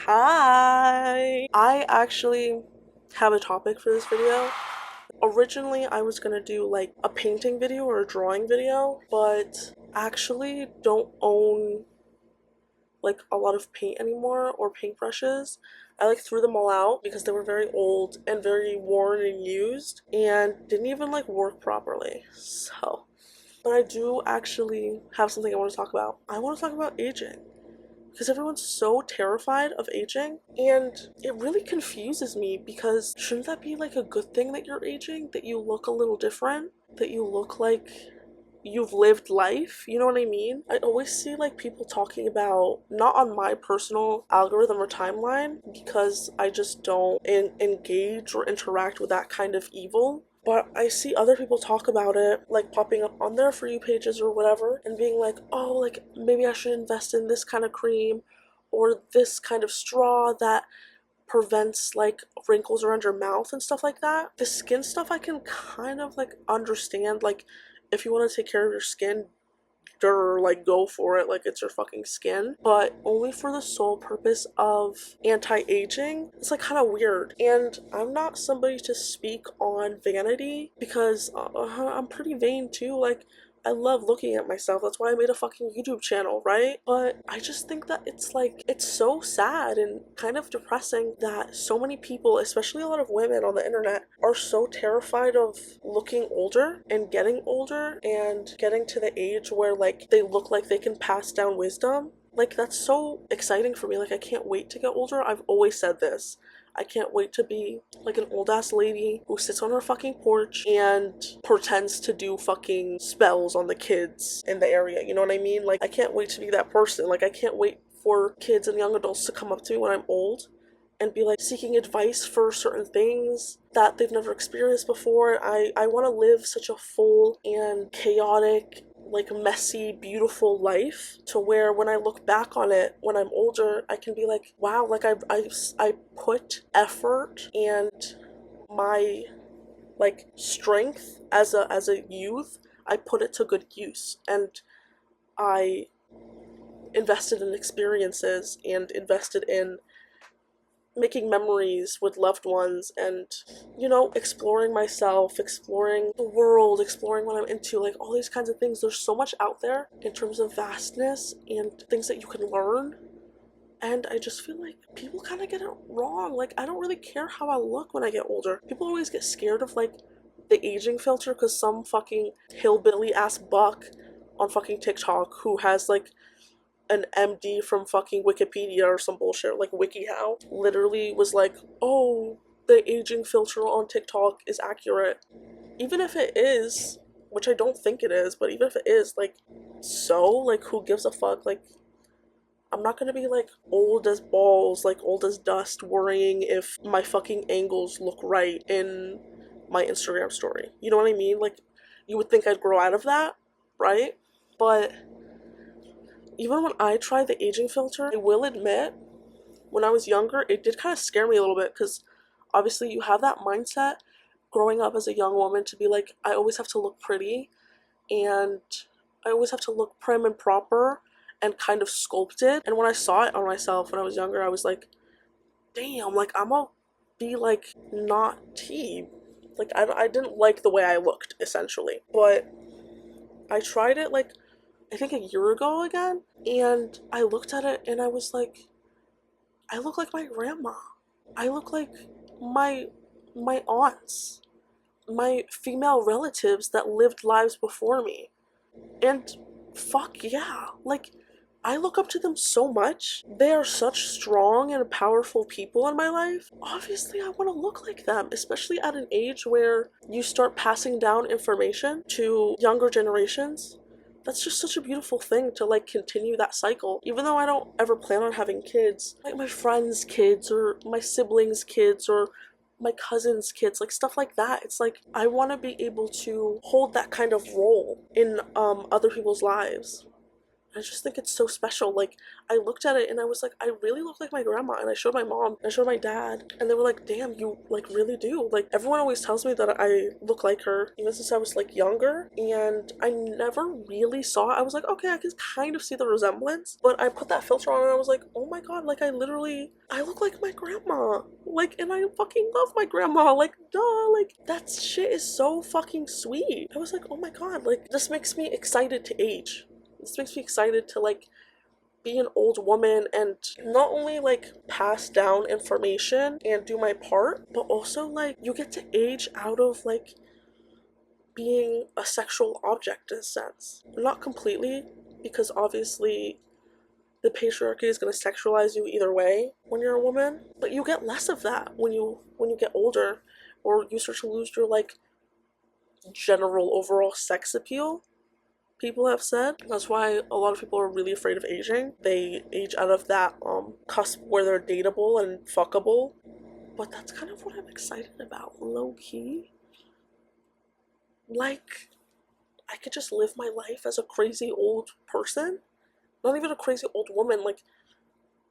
Hi! I actually have a topic for this video. Originally, I was gonna do like a painting video or a drawing video, but I actually don't own like a lot of paint anymore or paintbrushes. I like threw them all out because they were very old and very worn and used and didn't even like work properly. But I do actually have something I want to talk about. I want to talk about aging because everyone's so terrified of aging, and it really confuses me because shouldn't that be like a good thing that you're aging, that you look a little different, that you look like you've lived life, you know what I mean? I always see like people talking about, not on my personal algorithm or timeline because I just don't engage or interact with that kind of evil, but I see other people talk about it, like popping up on their For You pages or whatever, and being like, oh, like maybe I should invest in this kind of cream or this kind of straw that prevents like wrinkles around your mouth and stuff like that. The skin stuff I can kind of like understand, like if you want to take care of your skin, like go for it, like it's your fucking skin, but only for the sole purpose of anti-aging. It's like kind of weird, and I'm not somebody to speak on vanity because I'm pretty vain too. Like I love looking at myself. That's why I made a fucking YouTube channel, right? But I just think that it's like, it's so sad and kind of depressing that so many people, especially a lot of women on the internet, are so terrified of looking older and getting older and getting to the age where like they look like they can pass down wisdom. Like that's so exciting for me. Like I can't wait to get older. I've always said this. I can't wait to be like an old ass lady who sits on her fucking porch and pretends to do fucking spells on the kids in the area. You know what I mean? Like, I can't wait to be that person. Like, I can't wait for kids and young adults to come up to me when I'm old and be like seeking advice for certain things that they've never experienced before. I want to live such a full and chaotic, like messy, beautiful life to where when I look back on it when I'm older, I can be like, wow, like I put effort and my like strength as a youth, I put it to good use, and I invested in experiences and invested in making memories with loved ones and, you know, exploring myself, exploring the world, exploring what I'm into, like all these kinds of things. There's so much out there in terms of vastness and things that you can learn. And I just feel like people kind of get it wrong. Like, I don't really care how I look when I get older. People always get scared of like the aging filter because some fucking hillbilly ass buck on fucking TikTok who has like an MD from fucking Wikipedia or some bullshit, like WikiHow, literally was like, oh, the aging filter on TikTok is accurate. Even if it is, which I don't think it is, but even if it is, like, so, like, who gives a fuck? Like, I'm not gonna be like old as balls, like old as dust, worrying if my fucking angles look right in my Instagram story. You know what I mean? Like, you would think I'd grow out of that, right? But even when I tried the aging filter, I will admit, when I was younger, it did kind of scare me a little bit because obviously you have that mindset growing up as a young woman to be like, I always have to look pretty and I always have to look prim and proper and kind of sculpted. And when I saw it on myself when I was younger, I was like, damn, like I'm gonna be like not tea. Like I didn't like the way I looked essentially. But I tried it like I think a year ago again, and I looked at it and I was like, I look like my grandma. I look like my my aunts, my female relatives that lived lives before me. And fuck yeah, like I look up to them so much. They are such strong and powerful people in my life. Obviously, I want to look like them, especially at an age where you start passing down information to younger generations. That's just such a beautiful thing to like continue that cycle. Even though I don't ever plan on having kids, like my friends' kids or my siblings' kids or my cousins' kids, like stuff like that. It's like I want to be able to hold that kind of role in other people's lives. I just think it's so special. Like, I looked at it and I was like, I really look like my grandma. And I showed my mom, I showed my dad, and they were like, damn, you like really do. Like, everyone always tells me that I look like her, even since I was like younger. And I never really saw it. I was like, okay, I can kind of see the resemblance. But I put that filter on and I was like, oh my god, like I look like my grandma. Like, and I fucking love my grandma. Like, duh, like that shit is so fucking sweet. I was like, oh my god, like this makes me excited to age. This makes me excited to like be an old woman and not only like pass down information and do my part, but also like you get to age out of like being a sexual object in a sense. Not completely, because obviously the patriarchy is going to sexualize you either way when you're a woman, but you get less of that when you get older, or you start to lose your like general overall sex appeal. People have said that's why a lot of people are really afraid of aging. They age out of that cusp where they're dateable and fuckable. But that's kind of what I'm excited about, low key. Like, I could just live my life as a crazy old person. Not even a crazy old woman. Like,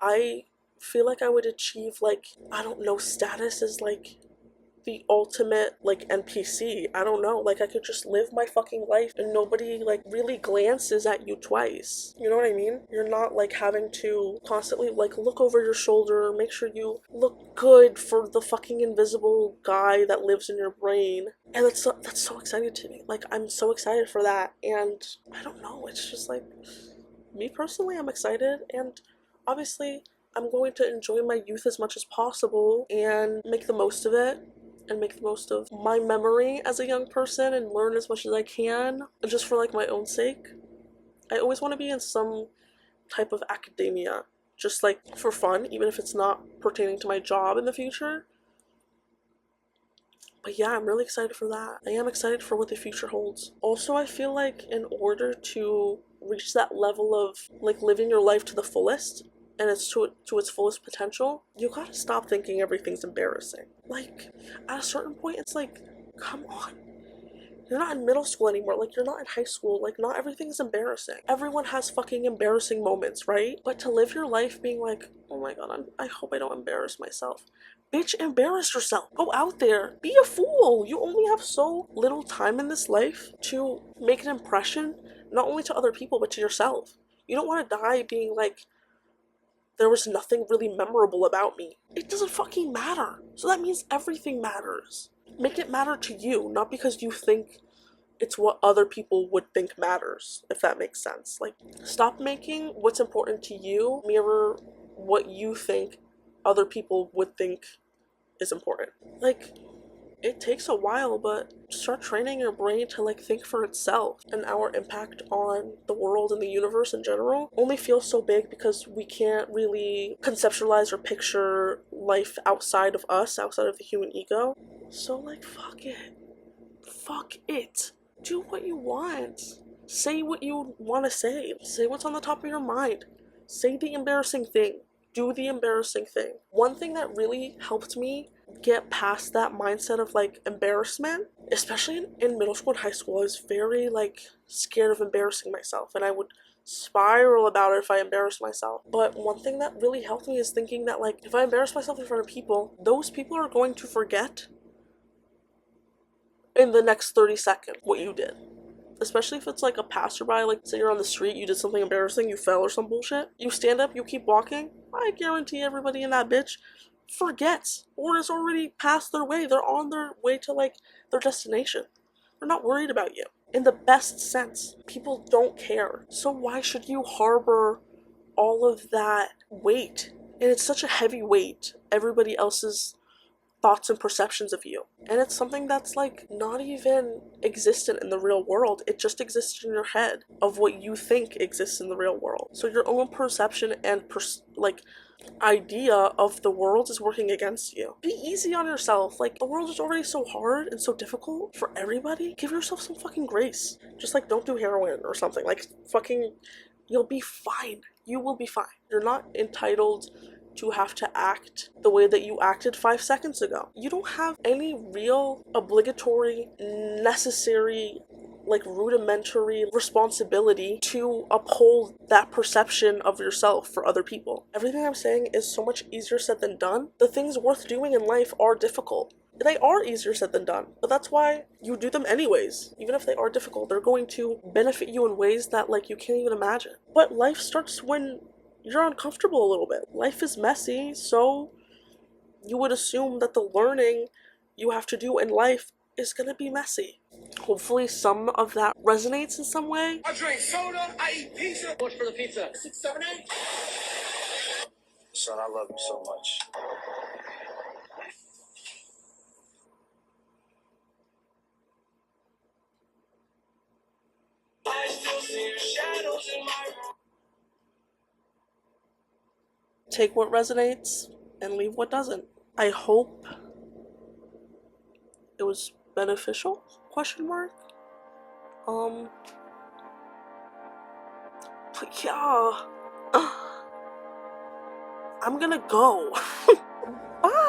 I feel like I would achieve, like, I don't know, status as, like, the ultimate, like, NPC. I don't know. Like, I could just live my fucking life and nobody, like, really glances at you twice. You know what I mean? You're not, like, having to constantly, like, look over your shoulder, make sure you look good for the fucking invisible guy that lives in your brain. And that's so exciting to me. Like, I'm so excited for that. And I don't know. It's just, like, me personally, I'm excited. And obviously, I'm going to enjoy my youth as much as possible and make the most of it. And make the most of my memory as a young person and learn as much as I can, just for like my own sake. I always want to be in some type of academia, just like for fun, even if it's not pertaining to my job in the future. But yeah, I'm really excited for that. I am excited for what the future holds. Also, I feel like in order to reach that level of like living your life to the fullest, and it's to its fullest potential, you gotta stop thinking everything's embarrassing. Like, at a certain point, it's like, come on. You're not in middle school anymore. Like, you're not in high school. Like, not everything's embarrassing. Everyone has fucking embarrassing moments, right? But to live your life being like, oh my god, I hope I don't embarrass myself. Bitch, embarrass yourself. Go out there. Be a fool. You only have so little time in this life to make an impression, not only to other people, but to yourself. You don't want to die being like, there was nothing really memorable about me. It doesn't fucking matter. So that means everything matters. Make it matter to you, not because you think it's what other people would think matters, if that makes sense. Like, stop making what's important to you mirror what you think other people would think is important. Like, it takes a while, but start training your brain to like think for itself. And our impact on the world and the universe in general only feels so big because we can't really conceptualize or picture life outside of us, outside of the human ego. So like, fuck it. Fuck it. Do what you want. Say what you want to say. Say what's on the top of your mind. Say the embarrassing thing. Do the embarrassing thing. One thing that really helped me get past that mindset of like embarrassment, especially in middle school and high school, I was very like scared of embarrassing myself, and I would spiral about it if I embarrassed myself. But one thing that really helped me is thinking that like, if I embarrass myself in front of people, those people are going to forget in the next 30 seconds what you did. Especially if it's like a passerby, like say you're on the street, you did something embarrassing, you fell or some bullshit. You stand up, you keep walking, I guarantee everybody in that bitch forgets or is already past their way. They're on their way to like their destination. They're not worried about you. In the best sense, people don't care. So why should you harbor all of that weight? And it's such a heavy weight, everybody else's thoughts and perceptions of you. And it's something that's like not even existent in the real world. It just exists in your head of what you think exists in the real world. So your own perception and like idea of the world is working against you. Be easy on yourself. Like, the world is already so hard and so difficult for everybody. Give yourself some fucking grace. Just like, don't do heroin or something. Like, fucking, you'll be fine. You will be fine. You're not entitled to have to act the way that you acted 5 seconds ago. You don't have any real obligatory, necessary like rudimentary responsibility to uphold that perception of yourself for other people. Everything I'm saying is so much easier said than done. The things worth doing in life are difficult. They are easier said than done, but that's why you do them anyways. Even if they are difficult, they're going to benefit you in ways that like you can't even imagine. But life starts when you're uncomfortable a little bit. Life is messy, so you would assume that the learning you have to do in life is gonna be messy. Hopefully some of that resonates in some way. I drink soda, I eat pizza. How much for the pizza? 6, 7, 8. Son, I love you so much. I still see your shadows in my room. Take what resonates and leave what doesn't. I hope it was beneficial? Question mark. But yeah, I'm gonna go. Bye.